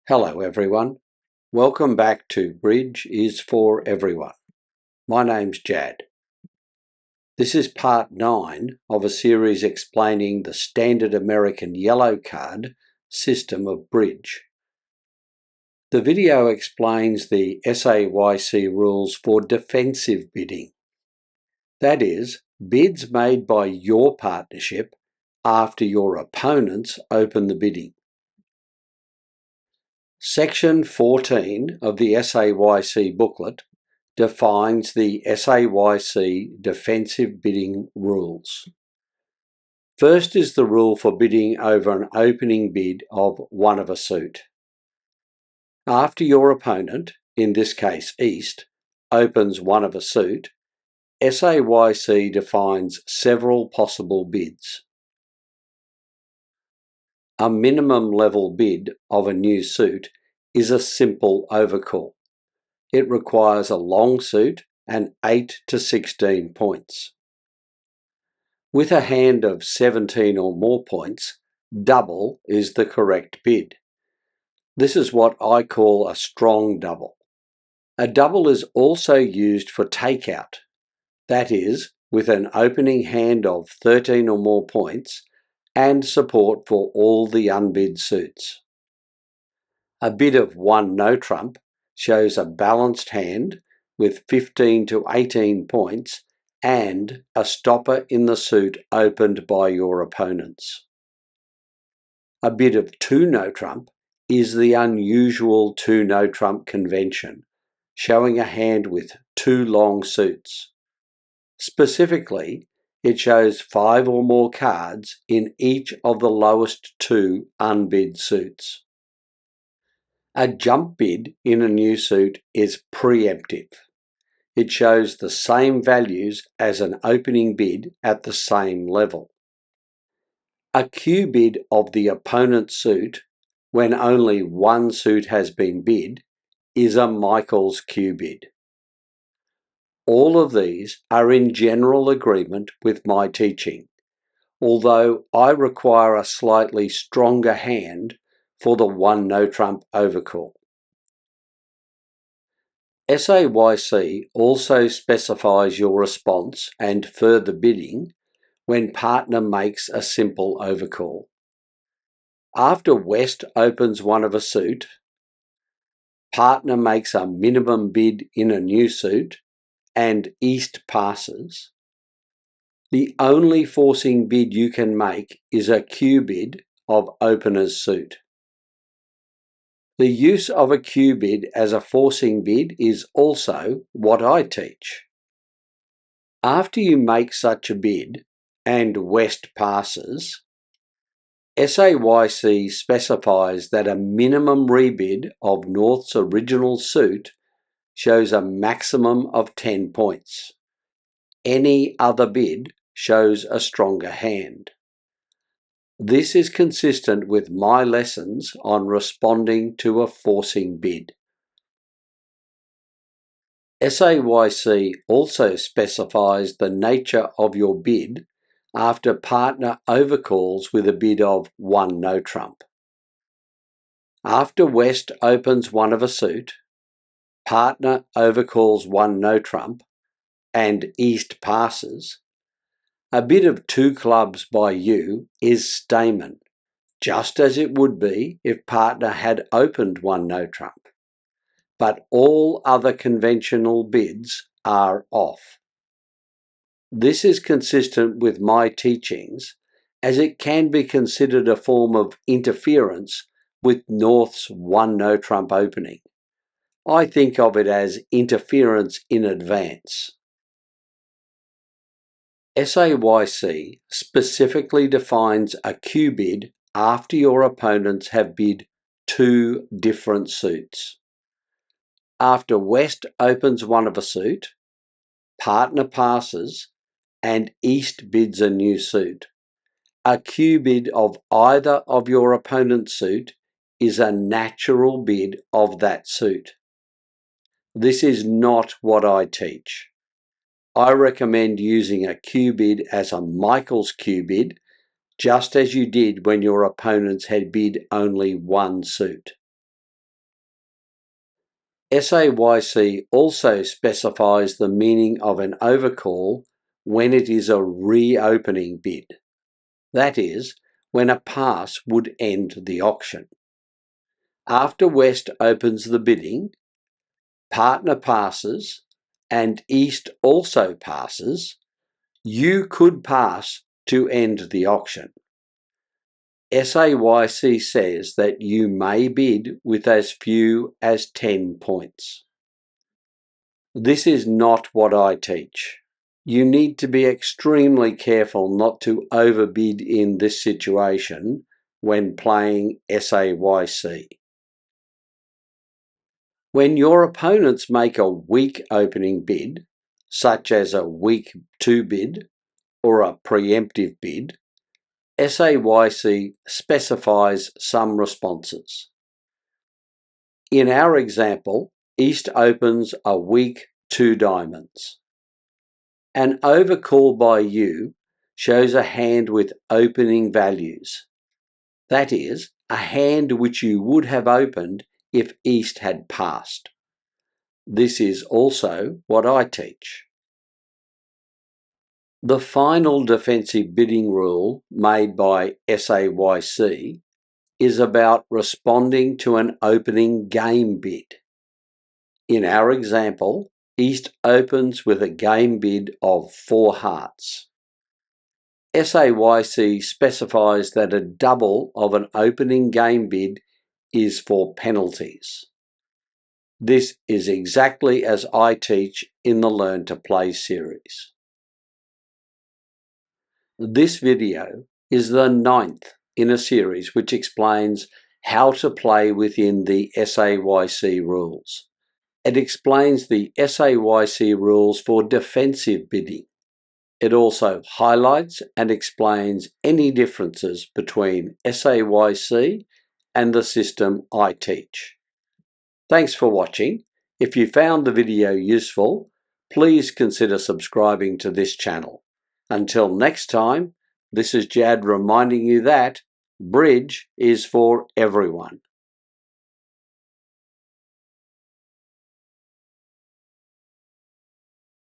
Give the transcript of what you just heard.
Hello everyone, welcome back to Bridge is for Everyone. My name's Jad. This is part 9 of a series explaining the standard American yellow card system of bridge. The video explains the SAYC rules for defensive bidding. That is, bids made by your partnership after your opponents open the bidding. Section 14 of the SAYC booklet defines the SAYC defensive bidding rules. First is the rule for bidding over an opening bid of one of a suit. After your opponent, in this case East, opens one of a suit, SAYC defines several possible bids. A minimum level bid of a new suit is a simple overcall. It requires a long suit and 8 to 16 points. With a hand of 17 or more points, double is the correct bid. This is what I call a strong double. A double is also used for takeout, that is, with an opening hand of 13 or more points and support for all the unbid suits. A bid of one no trump shows a balanced hand with 15 to 18 points and a stopper in the suit opened by your opponents. A bid of two no trump is the unusual two no trump convention, showing a hand with two long suits. Specifically, it shows 5 or more cards in each of the lowest two unbid suits. A jump bid in a new suit is preemptive. It shows the same values as an opening bid at the same level. A Q bid of the opponent's suit, when only one suit has been bid, is a Michael's Q bid. All of these are in general agreement with my teaching, although I require a slightly stronger hand for the one no trump overcall. SAYC also specifies your response and further bidding when partner makes a simple overcall. After West opens one of a suit, partner makes a minimum bid in a new suit, and East passes. The only forcing bid you can make is a Q bid of opener's suit. The use of a Q bid as a forcing bid is also what I teach. After you make such a bid and West passes, SAYC specifies that a minimum rebid of North's original suit shows a maximum of 10 points. Any other bid shows a stronger hand. This is consistent with my lessons on responding to a forcing bid. SAYC also specifies the nature of your bid after partner overcalls with a bid of one no trump. After West opens one of a suit, partner overcalls one no trump, and East passes, a bid of two clubs by you is stamen, just as it would be if partner had opened one no trump. But all other conventional bids are off. This is consistent with my teachings, as it can be considered a form of interference with North's one no trump opening. I think of it as interference in advance. SAYC specifically defines a Q bid after your opponents have bid two different suits. After West opens one of a suit, partner passes, and East bids a new suit, a Q bid of either of your opponent's suit is a natural bid of that suit. This is not what I teach. I recommend using a Q bid as a Michael's Q bid, just as you did when your opponents had bid only one suit. SAYC also specifies the meaning of an overcall when it is a reopening bid. That is, when a pass would end the auction. After West opens the bidding, partner passes, and East also passes, you could pass to end the auction. SAYC says that you may bid with as few as 10 points. This is not what I teach. You need to be extremely careful not to overbid in this situation when playing SAYC. When your opponents make a weak opening bid, such as a weak 2 bid or a preemptive bid, SAYC specifies some responses. In our example, East opens a weak 2 diamonds. An overcall by you shows a hand with opening values. That is, a hand which you would have opened if East had passed. This is also what I teach. The final defensive bidding rule made by SAYC is about responding to an opening game bid. In our example, East opens with a game bid of 4 hearts. SAYC specifies that a double of an opening game bid is for penalties. This is exactly as I teach in the Learn to Play series. This video is the 9th in a series which explains how to play within the SAYC rules. It explains the SAYC rules for defensive bidding. It also highlights and explains any differences between SAYC and the system I teach. Thanks for watching. If you found the video useful, please consider subscribing to this channel. Until next time, this is Jad reminding you that bridge is for everyone.